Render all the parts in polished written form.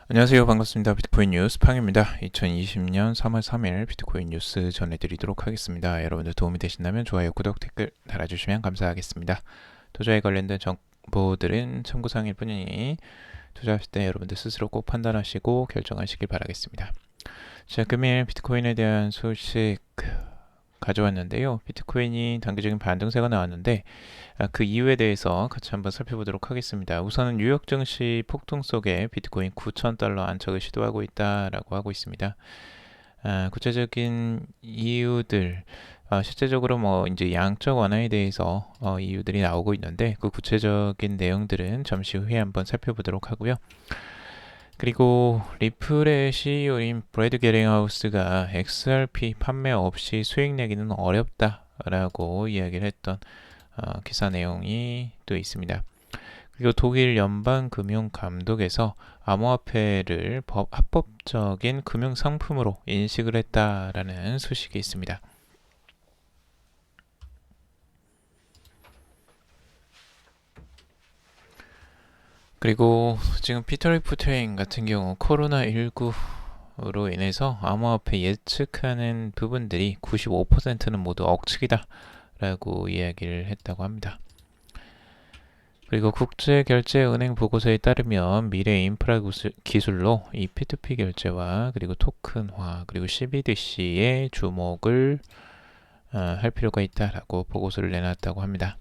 안녕하세요. 반갑습니다. 비트코인 뉴스 팡입니다. 2020년 3월 3일 비트코인 뉴스 전해드리도록 하겠습니다. 여러분들 도움이 되신다면 좋아요, 구독, 댓글 달아주시면 감사하겠습니다. 투자에 관련된 정보들은 참고사항일 뿐이니 투자하실 때 여러분들 스스로 꼭 판단하시고 결정하시길 바라겠습니다. 자, 금일 비트코인에 대한 소식 가져왔는데요. 비트코인이 단기적인 반등세가 나왔는데 그 이유에 대해서 같이 한번 살펴보도록 하겠습니다. 우선은 뉴욕 증시 폭등 속에 비트코인 9,000달러 안착을 시도하고 있다라고 하고 있습니다. 구체적인 이유들, 실제적으로 뭐 이제 양적 완화에 대해서 이유들이 나오고 있는데 그 구체적인 내용들은 잠시 후에 한번 살펴보도록 하고요. 그리고 리플의 CEO인 브래드 게링하우스가 XRP 판매 없이 수익 내기는 어렵다라고 이야기를 했던 기사 내용이 또 있습니다. 그리고 독일 연방금융감독에서 암호화폐를 합법적인 금융상품으로 인식을 했다라는 소식이 있습니다. 그리고 지금 피터 리프트레인 같은 경우 코로나19로 인해서 암호화폐 예측하는 부분들이 95%는 모두 억측이다 라고 이야기를 했다고 합니다. 그리고 국제결제은행 보고서에 따르면 미래 인프라 기술로 이 P2P 결제와 그리고 토큰화 그리고 CBDC에 주목을 할 필요가 있다라고 보고서를 내놨다고 합니다.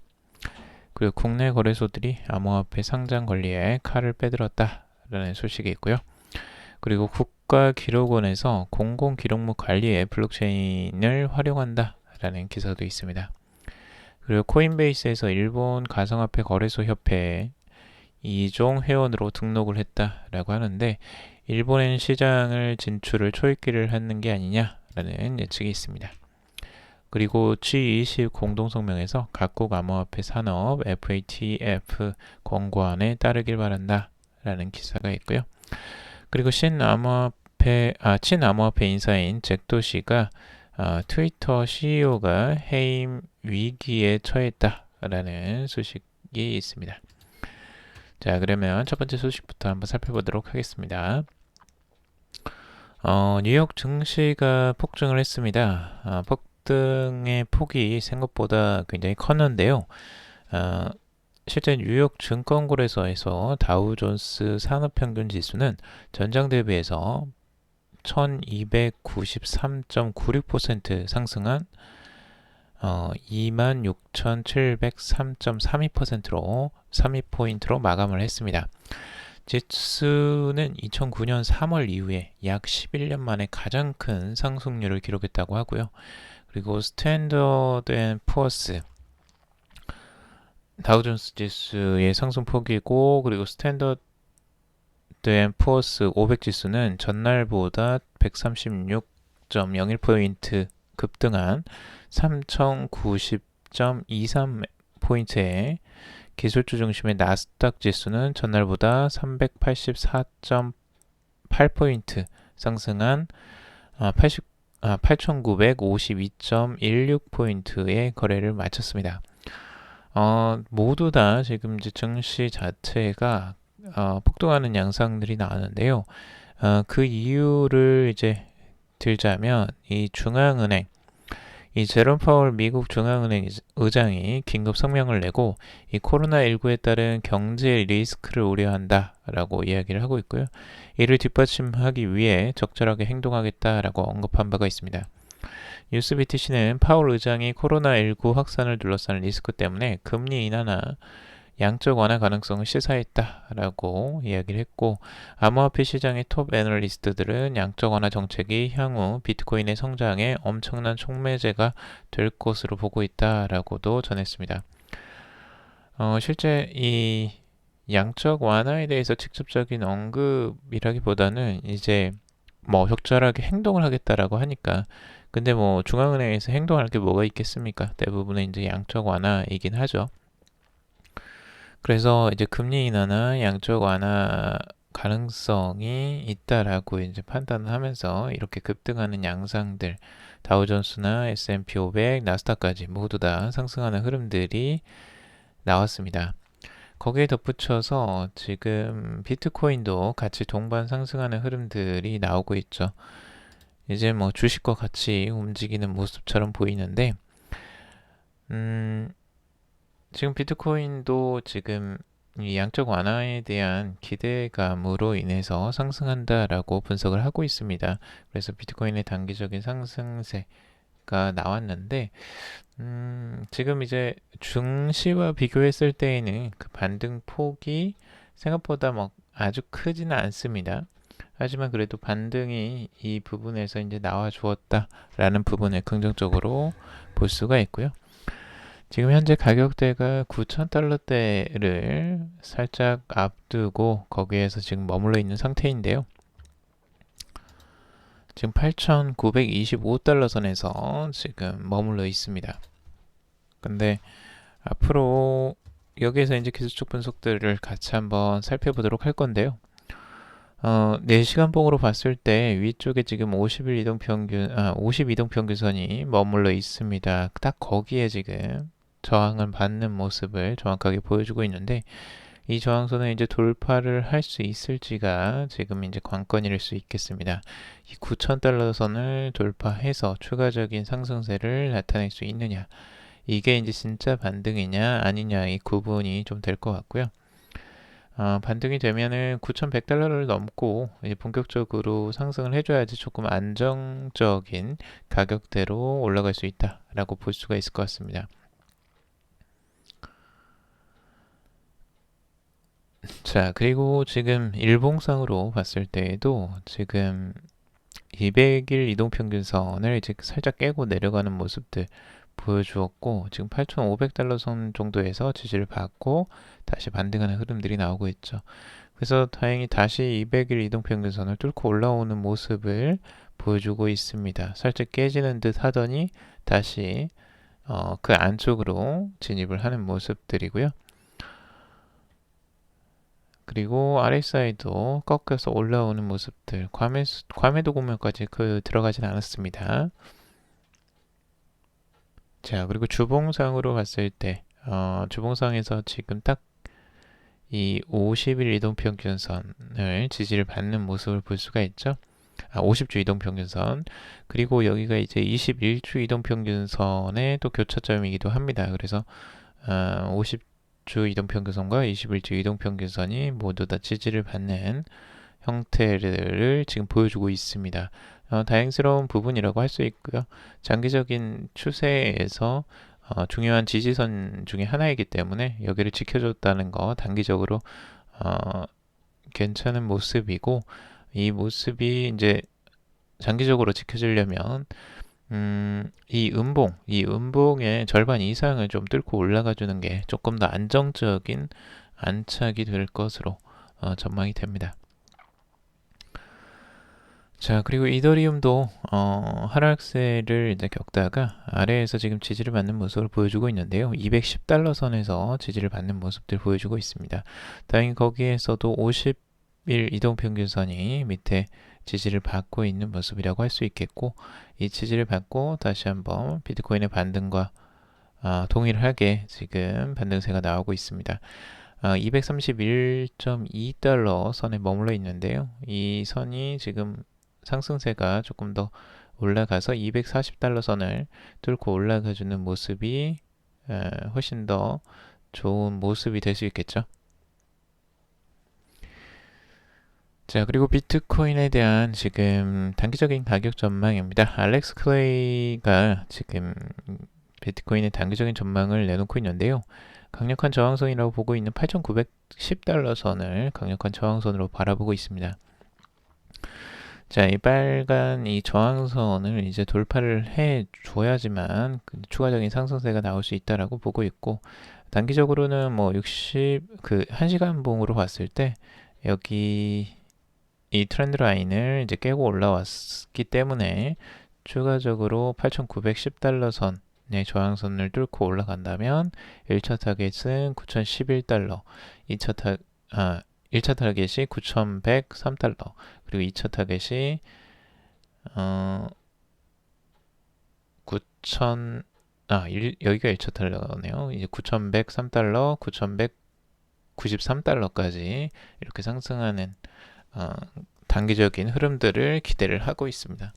그리고 국내 거래소들이 암호화폐 상장 권리에 칼을 빼들었다라는 소식이 있고요. 그리고 국가기록원에서 공공기록물 관리에 블록체인을 활용한다라는 기사도 있습니다. 그리고 코인베이스에서 일본 가상화폐 거래소 협회에 2종 회원으로 등록을 했다라고 하는데 일본엔 시장을 진출을 초읽기를 하는 게 아니냐라는 예측이 있습니다. 그리고 G20 공동성명에서 각국 암호화폐 산업 FATF 권고안에 따르길 바란다 라는 기사가 있고요. 그리고 친암호화폐 인사인 잭 도시가 트위터 CEO가 해임 위기에 처했다라는 소식이 있습니다. 자, 그러면 첫 번째 소식부터 한번 살펴보도록 하겠습니다. 뉴욕 증시가 폭증을 했습니다. 폭등의 폭이 생각보다 굉장히 컸는데요. 실제 뉴욕 증권거래소에서 다우존스 산업평균 지수는 전장 대비해서 1293.96% 상승한 26,703.32%로 3위포인트로 마감을 했습니다. 지수는 2009년 3월 이후에 약 11년 만에 가장 큰 상승률을 기록했다고 하고요. 그리고 스탠더드 앤 푸어스 다우존스 지수의 상승폭이고 그리고 스탠더드 앤 푸어스 500 지수는 전날보다 136.01포인트 급등한 3090.23포인트에 기술주 중심의 나스닥 지수는 전날보다 384.8포인트 상승한 8,952.16포인트의 거래를 마쳤습니다. 모두 다 지금 이제 증시 자체가 폭등하는 양상들이 나왔는데요. 그 이유를 이제 들자면 이 중앙은행 이 제롬 파월 미국 중앙은행 의장이 긴급 성명을 내고 이 코로나19에 따른 경제 리스크를 우려한다라고 이야기를 하고 있고요. 이를 뒷받침하기 위해 적절하게 행동하겠다라고 언급한 바가 있습니다. 뉴스BTC는 파월 의장이 코로나19 확산을 둘러싼 리스크 때문에 금리 인하나 양적 완화 가능성을 시사했다라고 이야기를 했고 암호화폐 시장의 톱 애널리스트들은 양적 완화 정책이 향후 비트코인의 성장에 엄청난 촉매제가 될 것으로 보고 있다라고도 전했습니다. 실제 이 양적 완화에 대해서 직접적인 언급이라기보다는 이제 뭐 적절하게 행동을 하겠다라고 하니까 근데 뭐 중앙은행에서 행동할 게 뭐가 있겠습니까? 대부분은 이제 양적 완화이긴 하죠. 그래서 이제 금리 인하나 양적 완화 가능성이 있다라고 이제 판단을 하면서 이렇게 급등하는 양상들 다우존스나 S&P 500, 나스닥까지 모두 다 상승하는 흐름들이 나왔습니다. 거기에 덧붙여서 지금 비트코인도 같이 동반 상승하는 흐름들이 나오고 있죠. 이제 뭐 주식과 같이 움직이는 모습처럼 보이는데, 지금 비트코인도 지금 이 양적 완화에 대한 기대감으로 인해서 상승한다라고 분석을 하고 있습니다. 그래서 비트코인의 단기적인 상승세가 나왔는데, 지금 이제 중시와 비교했을 때에는 그 반등 폭이 생각보다 뭐 아주 크지는 않습니다. 하지만 그래도 반등이 이 부분에서 이제 나와 주었다라는 부분을 긍정적으로 볼 수가 있고요. 지금 현재 가격대가 9,000달러대를 살짝 앞두고 거기에서 지금 머물러 있는 상태인데요. 지금 8,925달러 선에서 지금 머물러 있습니다. 근데 앞으로 여기에서 이제 기술적 분석들을 같이 한번 살펴보도록 할 건데요. 4시간 봉으로 봤을 때 위쪽에 지금 50이동 평균선이 머물러 있습니다. 딱 거기에 지금 저항을 받는 모습을 정확하게 보여주고 있는데, 이 저항선을 이제 돌파를 할 수 있을지가 지금 이제 관건일 수 있겠습니다. 이 9,000달러 선을 돌파해서 추가적인 상승세를 나타낼 수 있느냐, 이게 이제 진짜 반등이냐 아니냐, 이 구분이 좀 될 것 같고요. 반등이 되면은 9,100달러를 넘고 이제 본격적으로 상승을 해줘야지 조금 안정적인 가격대로 올라갈 수 있다라고 볼 수가 있을 것 같습니다. 자, 그리고 지금 일봉상으로 봤을 때에도 지금 200일 이동평균선을 이제 살짝 깨고 내려가는 모습들 보여주었고, 지금 8,500달러 선 정도에서 지지를 받고 다시 반등하는 흐름들이 나오고 있죠. 그래서 다행히 다시 200일 이동평균선을 뚫고 올라오는 모습을 보여주고 있습니다. 살짝 깨지는 듯 하더니 다시 그 안쪽으로 진입을 하는 모습들이고요. 그리고 RSI도 꺾여서 올라오는 모습들, 과매도 구매까지 들어가진 않았습니다. 자, 그리고 주봉상으로 봤을 때 주봉상에서 지금 딱 이 50일 이동평균선을 지지를 받는 모습을 볼 수가 있죠. 50주 이동평균선, 그리고 여기가 이제 21주 이동평균선의 또 교차점이기도 합니다. 그래서 50주 이동평균선과 21주 이동평균선이 모두 다 지지를 받는 형태를 지금 보여주고 있습니다. 다행스러운 부분이라고 할 수 있고요. 장기적인 추세에서 중요한 지지선 중에 하나이기 때문에 여기를 지켜줬다는 거 단기적으로 괜찮은 모습이고, 이 모습이 이제 장기적으로 지켜지려면 이 음봉의 절반 이상을 좀 뚫고 올라가 주는 게 조금 더 안정적인 안착이 될 것으로 전망이 됩니다. 자, 그리고 이더리움도 하락세를 이제 겪다가 아래에서 지금 지지를 받는 모습을 보여주고 있는데요. 210달러 선에서 지지를 받는 모습들 보여주고 있습니다. 다행히 거기에서도 50일 이동평균선이 밑에 지지를 받고 있는 모습이라고 할 수 있겠고, 이 지지를 받고 다시 한번 비트코인의 반등과 동일하게 지금 반등세가 나오고 있습니다. 231.2달러 선에 머물러 있는데요. 이 선이 지금 상승세가 조금 더 올라가서 240달러 선을 뚫고 올라가주는 모습이 훨씬 더 좋은 모습이 될 수 있겠죠. 자, 그리고 비트코인에 대한 지금 단기적인 가격 전망입니다. 알렉스 클레이가 지금 비트코인의 단기적인 전망을 내놓고 있는데요. 강력한 저항선이라고 보고 있는 8,910달러 선을 강력한 저항선으로 바라보고 있습니다. 자, 이 빨간 이 저항선을 이제 돌파를 해 줘야지만 추가적인 상승세가 나올 수 있다라고 보고 있고, 단기적으로는 뭐 1시간 봉으로 봤을 때 여기 이 트렌드 라인을 이제 깨고 올라왔기 때문에 추가적으로 8,910달러 선의 저항선을 뚫고 올라간다면 1차 타겟은 9,011달러, 1차 타겟이 9,103달러, 그리고 2차 타겟이 9,000 여기가 1차 달러네요. 이제 9,103달러, 9,100 93달러까지 이렇게 상승하는 단기적인 흐름들을 기대를 하고 있습니다.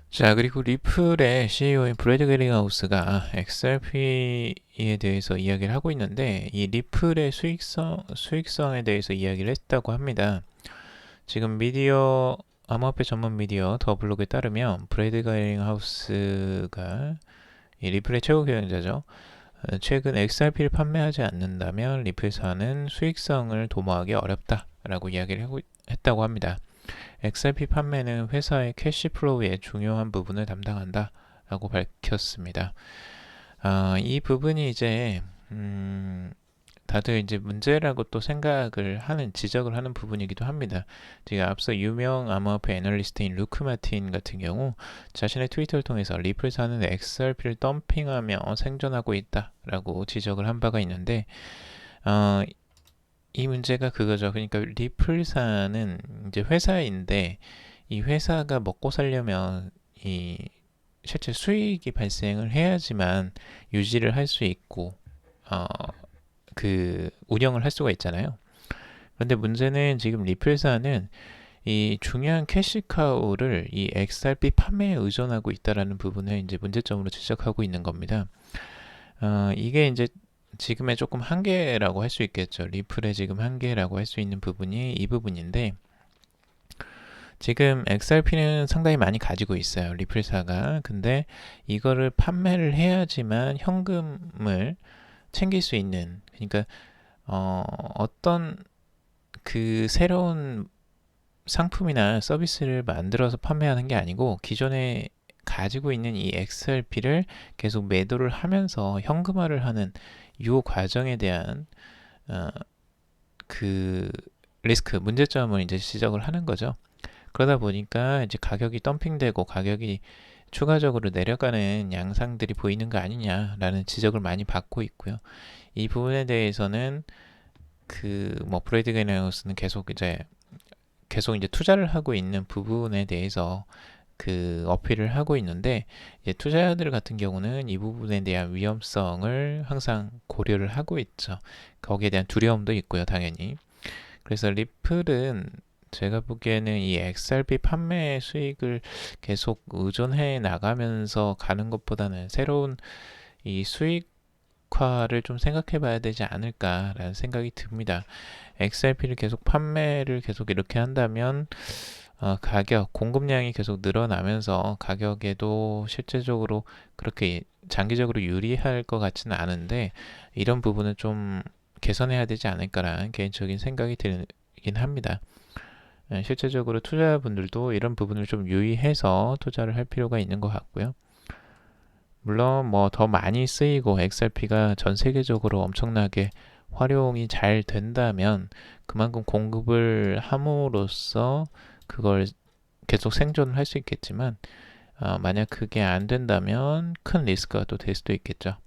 자, 그리고 리플의 CEO인 브래드 게링하우스가 XRP에 대해서 이야기를 하고 있는데, 이 리플의 수익성에 대해서 이야기를 했다고 합니다. 지금 암호화폐 전문 미디어 더블록에 따르면 브래드 게링하우스가 이 리플의 최고 경영자죠. 최근 XRP를 판매하지 않는다면 리플사는 수익성을 도모하기 어렵다라고 이야기를 했다고 합니다. XRP 판매는 회사의 캐시플로우의 중요한 부분을 담당한다 라고 밝혔습니다. 이 부분이 이제 다들 이제 문제라고 또 지적을 하는 부분이기도 합니다. 제가 앞서 유명 암호화폐 애널리스트인 루크 마틴 같은 경우 자신의 트위터를 통해서 리플사는 XRP를 덤핑하며 생존하고 있다라고 지적을 한 바가 있는데, 이 문제가 그거죠. 그러니까 리플사는 이제 회사인데, 이 회사가 먹고 살려면 실제 수익이 발생을 해야지만 유지를 할 수 있고 운영을 할 수가 있잖아요. 그런데 문제는 지금 리플사는 이 중요한 캐시카우를 이 XRP 판매에 의존하고 있다라는 부분을 이제 문제점으로 지적하고 있는 겁니다. 이게 이제 지금의 조금 한계라고 할 수 있겠죠. 리플의 지금 한계라고 할 수 있는 부분이 이 부분인데, 지금 XRP는 상당히 많이 가지고 있어요. 리플사가. 근데 이거를 판매를 해야지만 현금을 챙길 수 있는, 그러니까 어떤 새로운 상품이나 서비스를 만들어서 판매하는 게 아니고 기존에 가지고 있는 이 XRP를 계속 매도를 하면서 현금화를 하는 이 과정에 대한 리스크, 문제점을 이제 지적을 하는 거죠. 그러다 보니까 이제 가격이 덤핑되고 가격이 추가적으로 내려가는 양상들이 보이는 거 아니냐라는 지적을 많이 받고 있고요. 이 부분에 대해서는 브래드 게링하우스는 계속 이제 투자를 하고 있는 부분에 대해서 어필을 하고 있는데, 이제 투자자들 같은 경우는 이 부분에 대한 위험성을 항상 고려를 하고 있죠. 거기에 대한 두려움도 있고요, 당연히. 그래서 리플은 제가 보기에는 이 XRP 판매 수익을 계속 의존해 나가면서 가는 것보다는 새로운 이 수익화를 좀 생각해 봐야 되지 않을까라는 생각이 듭니다. XRP를 판매를 계속 이렇게 한다면 공급량이 계속 늘어나면서 가격에도 실제적으로 그렇게 장기적으로 유리할 것 같지는 않은데, 이런 부분은 좀 개선해야 되지 않을까라는 개인적인 생각이 들긴 합니다. 실제적으로 투자자분들도 이런 부분을 좀 유의해서 투자를 할 필요가 있는 것 같고요. 물론 더 많이 쓰이고 XRP가 전 세계적으로 엄청나게 활용이 잘 된다면 그만큼 공급을 함으로써 그걸 계속 생존을 할 수 있겠지만, 만약 그게 안 된다면 큰 리스크가 또 될 수도 있겠죠.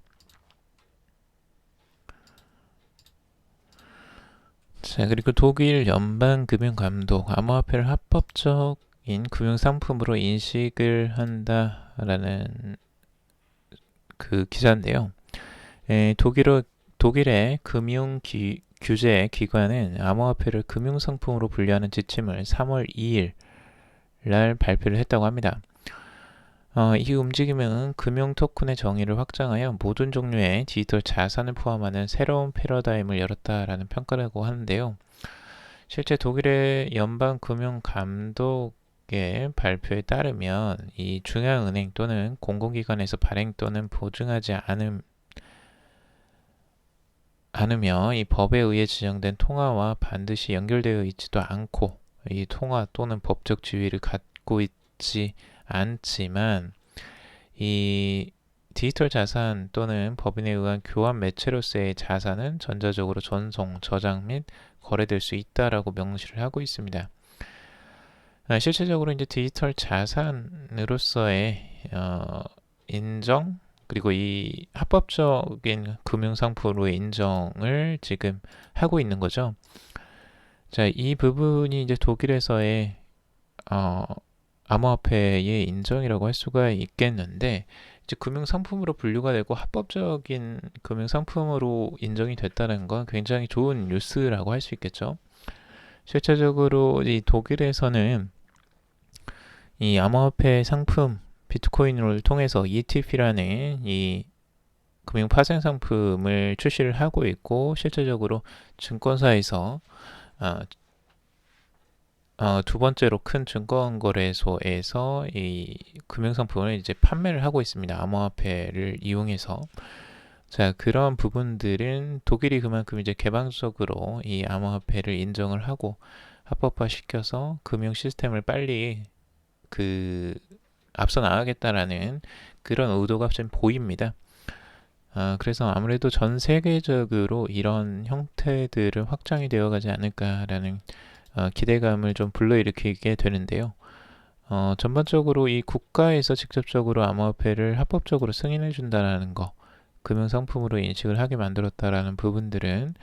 자, 그리고 독일 연방금융감독 암호화폐를 합법적인 금융상품으로 인식을 한다라는 기사인데요. 독일의 규제 기관은 암호화폐를 금융상품으로 분류하는 지침을 3월 2일 날 발표를 했다고 합니다. 이 움직임은 금융 토큰의 정의를 확장하여 모든 종류의 디지털 자산을 포함하는 새로운 패러다임을 열었다라는 평가라고 하는데요. 실제 독일의 연방금융감독의 발표에 따르면 이 중앙은행 또는 공공기관에서 발행 또는 보증하지 않으며 이 법에 의해 지정된 통화와 반드시 연결되어 있지도 않고 이 통화 또는 법적 지위를 갖고 있지 않지만 이 디지털 자산 또는 법인에 의한 교환 매체로서의 자산은 전자적으로 전송, 저장 및 거래될 수 있다라고 명시를 하고 있습니다. 실제적으로 이제 디지털 자산으로서의 인정, 그리고 이 합법적인 금융상품으로의 인정을 지금 하고 있는 거죠. 자, 이 부분이 이제 독일에서의 암호화폐의 인정이라고 할 수가 있겠는데, 이제 금융상품으로 분류가 되고 합법적인 금융상품으로 인정이 됐다는 건 굉장히 좋은 뉴스라고 할 수 있겠죠. 실제적으로 이 독일에서는 이 암호화폐 상품 비트코인을 통해서 ETF라는 이 금융 파생 상품을 출시를 하고 있고, 실제적으로 증권사에서 두 번째로 큰 증권거래소에서 이 금융상품을 이제 판매를 하고 있습니다. 암호화폐를 이용해서. 자, 그런 부분들은 독일이 그만큼 이제 개방적으로 이 암호화폐를 인정을 하고 합법화시켜서 금융 시스템을 빨리 앞서 나가겠다라는 그런 의도가 좀 보입니다. 그래서 아무래도 전 세계적으로 이런 형태들은 확장이 되어 가지 않을까라는 기대감을 좀 불러일으키게 되는데요. 전반적으로 이 국가에서 직접적으로 암호화폐를 합법적으로 승인해 준다는 거, 금융상품으로 인식을 하게 만들었다라는 부분들은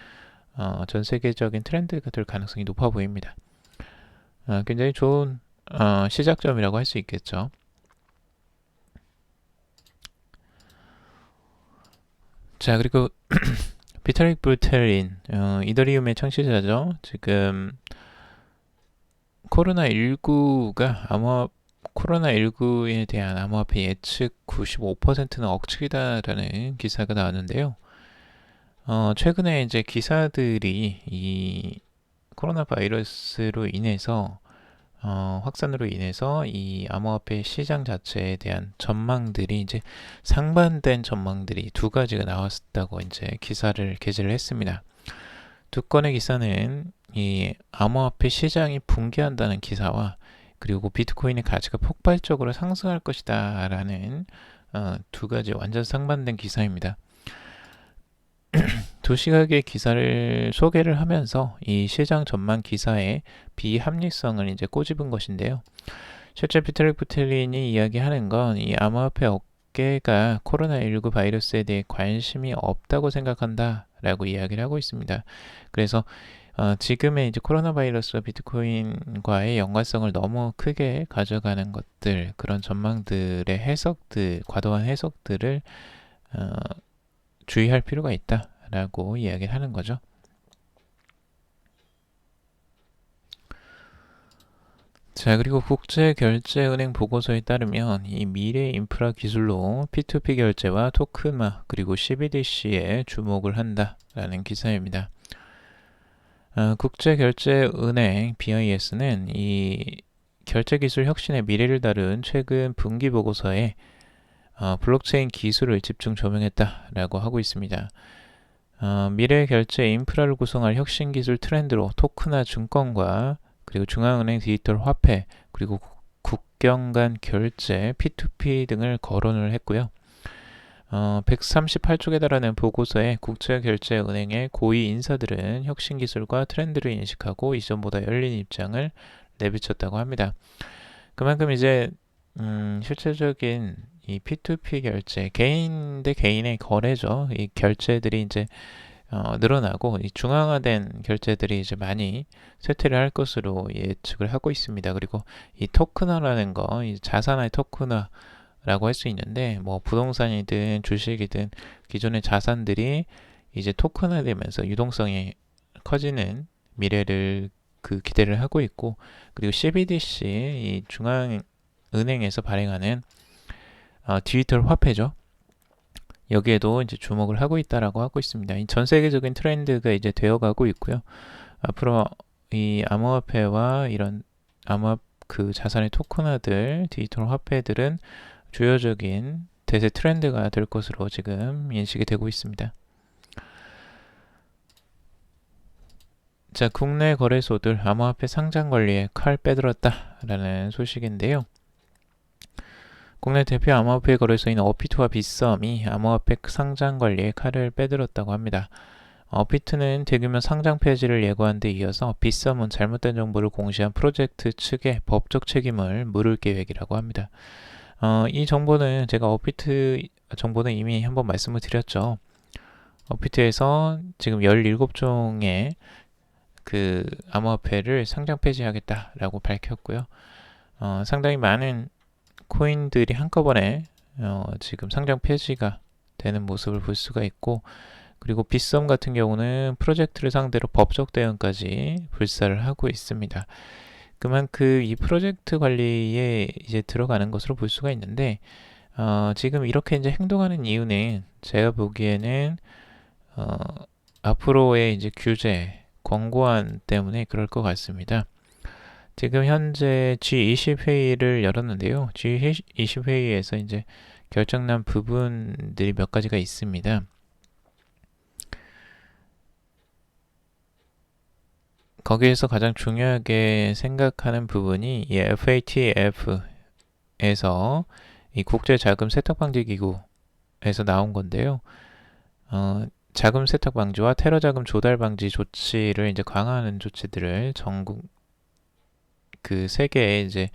전 세계적인 트렌드가 될 가능성이 높아 보입니다. 굉장히 좋은 시작점이라고 할 수 있겠죠. 자, 그리고 비타릭 부테린, 이더리움의 창시자죠. 지금 코로나19에 대한 암호화폐 예측 95%는 억측이다라는 기사가 나왔는데요. 최근에 이제 기사들이 이 코로나 바이러스로 인해서 확산으로 인해서 이 암호화폐 시장 자체에 대한 전망들이 이제 상반된 전망들이 두 가지가 나왔다고 이제 기사를 게재를 했습니다. 두 건의 기사는 이 암호화폐 시장이 붕괴한다는 기사와, 그리고 비트코인의 가치가 폭발적으로 상승할 것이다 라는 두 가지 완전 상반된 기사입니다. 두 시각의 기사를 소개를 하면서 이 시장 전망 기사의 비합리성을 이제 꼬집은 것인데요. 실제 비트릭 부텔린이 이야기하는 건 이 암호화폐 업계가 코로나19 바이러스에 대해 관심이 없다고 생각한다 라고 이야기를 하고 있습니다. 그래서 지금의 이제 코로나 바이러스와 비트코인과의 연관성을 너무 크게 가져가는 것들, 그런 전망들의 해석들, 과도한 해석들을 주의할 필요가 있다라고 이야기를 하는 거죠. 자, 그리고 국제결제은행 보고서에 따르면 이 미래 인프라 기술로 P2P 결제와 토큰화, 그리고 CBDC에 주목을 한다라는 기사입니다. 국제결제은행 BIS는 이 결제기술 혁신의 미래를 다룬 최근 분기 보고서에 블록체인 기술을 집중 조명했다라고 하고 있습니다. 미래 결제 인프라를 구성할 혁신 기술 트렌드로 토큰화 증권과, 그리고 중앙은행 디지털 화폐, 그리고 국경 간 결제 P2P 등을 거론을 했고요. 138쪽에 달하는 보고서에 국제결제은행의 고위 인사들은 혁신 기술과 트렌드를 인식하고 이전보다 열린 입장을 내비쳤다고 합니다. 그만큼 이제 실질적인 이 P2P 결제, 개인 대 개인의 거래죠. 이 결제들이 이제 늘어나고 이 중앙화된 결제들이 이제 많이 쇠퇴를 할 것으로 예측을 하고 있습니다. 그리고 이 토큰화라는 거, 이 자산의 토큰화라고 할 수 있는데, 뭐 부동산이든 주식이든 기존의 자산들이 이제 토큰화되면서 유동성이 커지는 미래를 기대를 하고 있고, 그리고 CBDC, 이 중앙은행에서 발행하는 디지털 화폐죠. 여기에도 이제 주목을 하고 있다라고 하고 있습니다. 전 세계적인 트렌드가 이제 되어가고 있고요. 앞으로 이 암호화폐와 이런 자산의 토큰화들, 디지털 화폐들은 주요적인 대세 트렌드가 될 것으로 지금 인식이 되고 있습니다. 자, 국내 거래소들 암호화폐 상장 관리에 칼 빼들었다라는 소식인데요. 국내 대표 암호화폐 거래소인 어피트와 빗썸이 암호화폐 상장 관리에 칼을 빼들었다고 합니다. 어피트는 대규모 상장 폐지를 예고한 데 이어서 빗썸은 잘못된 정보를 공시한 프로젝트 측의 법적 책임을 물을 계획이라고 합니다. 이 정보는 제가 어피트 정보는 이미 한번 말씀을 드렸죠. 어피트에서 지금 17종의 암호화폐를 상장 폐지하겠다라고 밝혔고요. 상당히 많은 코인들이 한꺼번에 지금 상장 폐지가 되는 모습을 볼 수가 있고, 그리고 빗썸 같은 경우는 프로젝트를 상대로 법적 대응까지 불사를 하고 있습니다. 그만큼 이 프로젝트 관리에 이제 들어가는 것으로 볼 수가 있는데, 지금 이렇게 이제 행동하는 이유는 제가 보기에는 앞으로의 이제 규제, 권고안 때문에 그럴 것 같습니다. 지금 현재 G20 회의를 열었는데요. G20 회의에서 이제 결정난 부분들이 몇 가지가 있습니다. 거기에서 가장 중요하게 생각하는 부분이 이 FATF에서 이 국제자금 세탁방지기구에서 나온 건데요. 자금 세탁 방지와 테러 자금 조달 방지 조치를 이제 강화하는 조치들을 전국 그 세계에 이제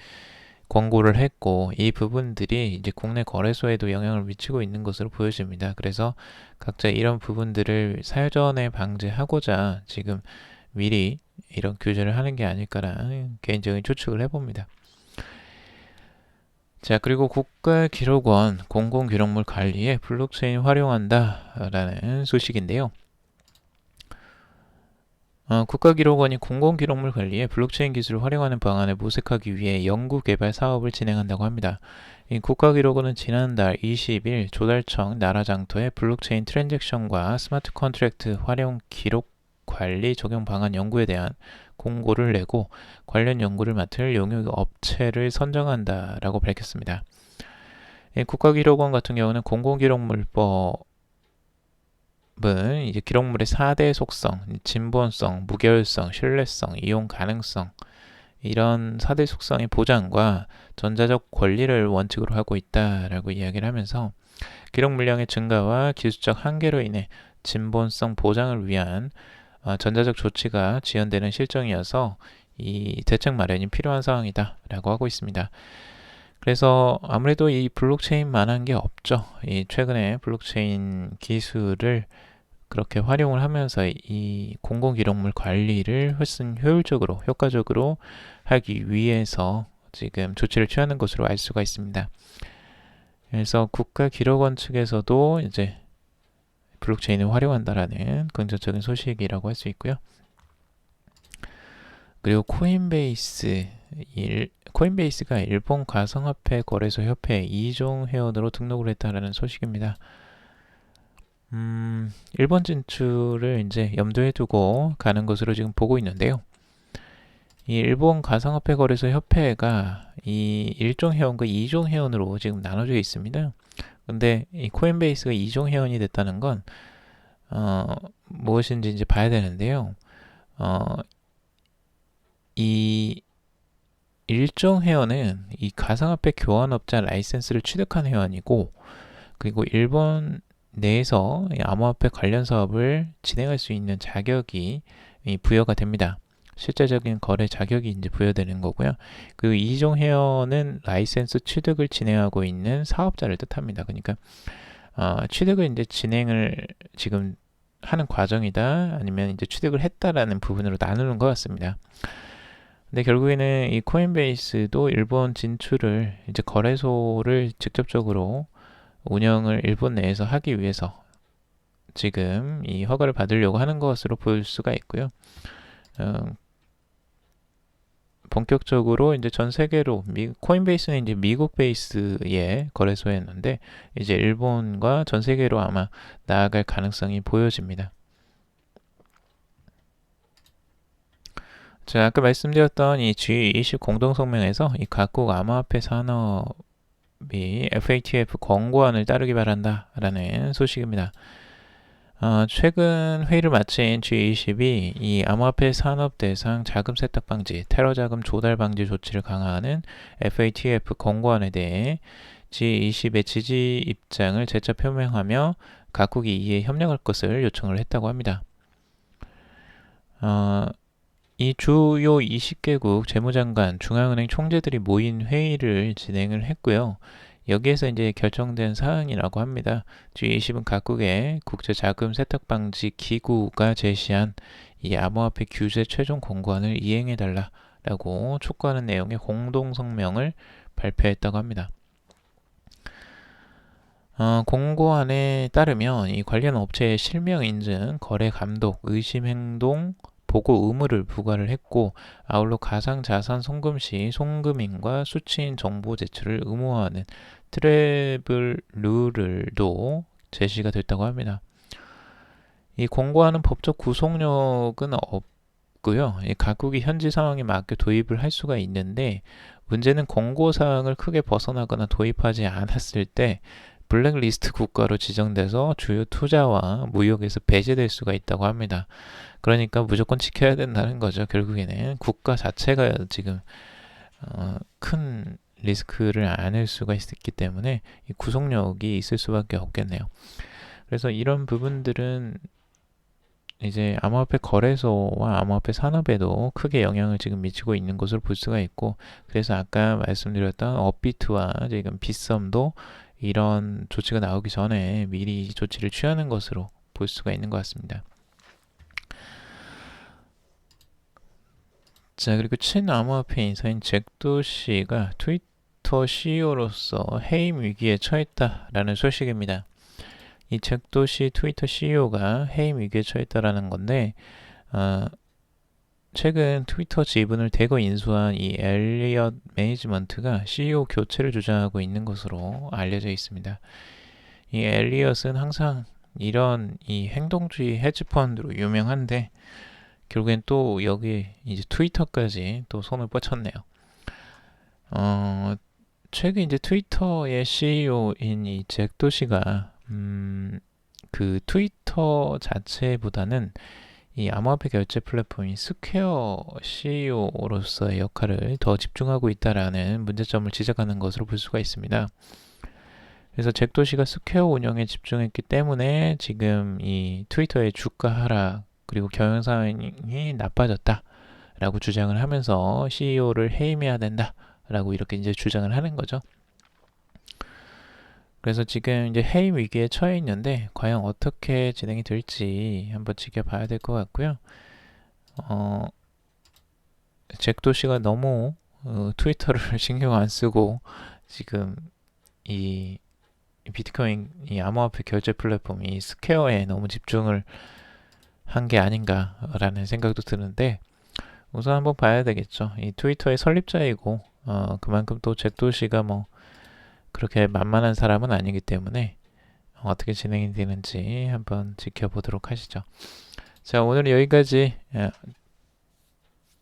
권고를 했고, 이 부분들이 이제 국내 거래소에도 영향을 미치고 있는 것으로 보여집니다. 그래서 각자 이런 부분들을 사전에 방지하고자 지금 미리 이런 규제를 하는 게 아닐까라는 개인적인 추측을 해봅니다. 자, 그리고 국가기록원 공공기록물 관리에 블록체인 활용한다라는 소식인데요. 국가기록원이 공공기록물 관리에 블록체인 기술을 활용하는 방안을 모색하기 위해 연구개발 사업을 진행한다고 합니다. 이 국가기록원은 지난달 20일 조달청 나라장터에 블록체인 트랜잭션과 스마트 컨트랙트 활용 기록 관리 적용 방안 연구에 대한 공고를 내고 관련 연구를 맡을 용역 업체를 선정한다라고 밝혔습니다. 국가기록원 같은 경우는 공공기록물법은 이제 기록물의 4대 속성, 진본성, 무결성, 신뢰성, 이용 가능성, 이런 4대 속성의 보장과 전자적 권리를 원칙으로 하고 있다라고 이야기를 하면서 기록 물량의 증가와 기술적 한계로 인해 진본성 보장을 위한 전자적 조치가 지연되는 실정이어서 이 대책 마련이 필요한 상황이다라고 하고 있습니다. 그래서 아무래도 이 블록체인만한 게 없죠. 이 최근에 블록체인 기술을 그렇게 활용을 하면서 이 공공기록물 관리를 훨씬 효율적으로, 효과적으로 하기 위해서 지금 조치를 취하는 것으로 알 수가 있습니다. 그래서 국가기록원 측에서도 이제 블록체인을 활용한다라는 긍정적인 소식이라고 할 수 있고요. 그리고 코인베이스가 일본 가상화폐 거래소 협회 2종 회원으로 등록을 했다라는 소식입니다. 일본 진출을 이제 염두에 두고 가는 것으로 지금 보고 있는데요. 이 일본 가상화폐 거래소 협회가 이 1종 회원과 2종 회원으로 지금 나눠져 있습니다. 근데 이 코인베이스가 2종 회원이 됐다는 건 무엇인지 이제 봐야 되는데요. 이 1종 회원은 이 가상화폐 교환업자 라이센스를 취득한 회원이고, 그리고 일본 내에서 암호화폐 관련 사업을 진행할 수 있는 자격이 부여가 됩니다. 실제적인 거래 자격이 이제 부여되는 거고요. 그리고 2종 회원은 라이센스 취득을 진행하고 있는 사업자를 뜻합니다. 그러니까 취득을 이제 진행을 지금 하는 과정이다, 아니면 이제 취득을 했다라는 부분으로 나누는 것 같습니다. 근데 결국에는 이 코인베이스도 일본 진출을 이제 거래소를 직접적으로 운영을 일본 내에서 하기 위해서 지금 이 허가를 받으려고 하는 것으로 볼 수가 있고요. 본격적으로 이제 전 세계로 코인베이스는 이제 미국 베이스의 거래소였는데 이제 일본과 전 세계로 아마 나아갈 가능성이 보여집니다. 자, 아까 말씀드렸던 이 G20 공동성명에서 이 각국 암호화폐 산업이 FATF 권고안을 따르기 바란다라는 소식입니다. 최근 회의를 마친 G20이 이 암호화폐 산업 대상 자금 세탁 방지, 테러 자금 조달 방지 조치를 강화하는 FATF 권고안에 대해 G20의 지지 입장을 재차 표명하며 각국이 이에 협력할 것을 요청을 했다고 합니다. 이 주요 20개국 재무장관, 중앙은행 총재들이 모인 회의를 진행을 했고요. 여기에서 이제 결정된 사항이라고 합니다. G20은 각국의 국제자금 세탁방지 기구가 제시한 이 암호화폐 규제 최종 권고안을 이행해달라고 촉구하는 내용의 공동성명을 발표했다고 합니다. 공고안에 따르면 이 관련 업체의 실명 인증, 거래 감독, 의심 행동 보고 의무를 부과를 했고, 아울러 가상 자산 송금 시 송금인과 수취인 정보 제출을 의무화하는 트래블 룰을도 제시가 됐다고 합니다. 이 공고안은 법적 구속력은 없고요. 이 각국이 현지 상황에 맞게 도입을 할 수가 있는데, 문제는 공고사항을 크게 벗어나거나 도입하지 않았을 때 블랙리스트 국가로 지정돼서 주요 투자와 무역에서 배제될 수가 있다고 합니다. 그러니까 무조건 지켜야 된다는 거죠. 결국에는 국가 자체가 지금 큰 리스크를 안을 수가 있기 때문에 이 구속력이 있을 수밖에 없겠네요. 그래서 이런 부분들은 이제 암호화폐 거래소와 암호화폐 산업에도 크게 영향을 지금 미치고 있는 것으로 볼 수가 있고, 그래서 아까 말씀드렸던 업비트와 지금 빗썸도 이런 조치가 나오기 전에 미리 조치를 취하는 것으로 볼 수가 있는 것 같습니다. 자, 그리고 친암호화폐 인사인 잭도시가 트위터 CEO로서 해임 위기에 처했다라는 소식입니다. 이 잭도시 트위터 CEO가 해임 위기에 처했다라는 건데, 최근 트위터 지분을 대거 인수한 이 엘리엇 매니지먼트가 CEO 교체를 주장하고 있는 것으로 알려져 있습니다. 이 엘리엇은 항상 이런 이 행동주의 헤지펀드로 유명한데, 결국엔 또 여기 이제 트위터까지 또 손을 뻗쳤네요. 최근 이제 트위터의 CEO인 이 잭도시가 그 트위터 자체보다는 이 암호화폐 결제 플랫폼인 스퀘어 CEO로서의 역할을 더 집중하고 있다라는 문제점을 지적하는 것으로 볼 수가 있습니다. 그래서 잭도시가 스퀘어 운영에 집중했기 때문에 지금 이 트위터의 주가 하락 그리고 경영상황이 나빠졌다라고 주장을 하면서 CEO를 해임해야 된다라고 이렇게 이제 주장을 하는 거죠. 그래서 지금 이제 해임 위기에 처해 있는데 과연 어떻게 진행이 될지 한번 지켜봐야 될 것 같고요. 잭도시가 너무 트위터를 신경 안 쓰고 지금 이 비트코인 이 암호화폐 결제 플랫폼 이 스퀘어에 너무 집중을 한 게 아닌가라는 생각도 드는데, 우선 한번 봐야 되겠죠. 이 트위터의 설립자이고 그만큼 또 잭도시가 뭐 그렇게 만만한 사람은 아니기 때문에 어떻게 진행이 되는지 한번 지켜보도록 하시죠. 자, 오늘 여기까지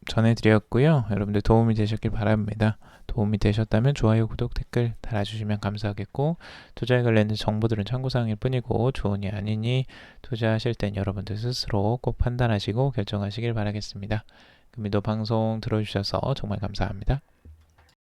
전해드렸고요. 여러분들 도움이 되셨길 바랍니다. 도움이 되셨다면 좋아요, 구독, 댓글 달아주시면 감사하겠고, 투자에 관련된 정보들은 참고사항일 뿐이고 좋으니 아니니 투자하실 땐 여러분들 스스로 꼭 판단하시고 결정하시길 바라겠습니다. 금일도 방송 들어주셔서 정말 감사합니다.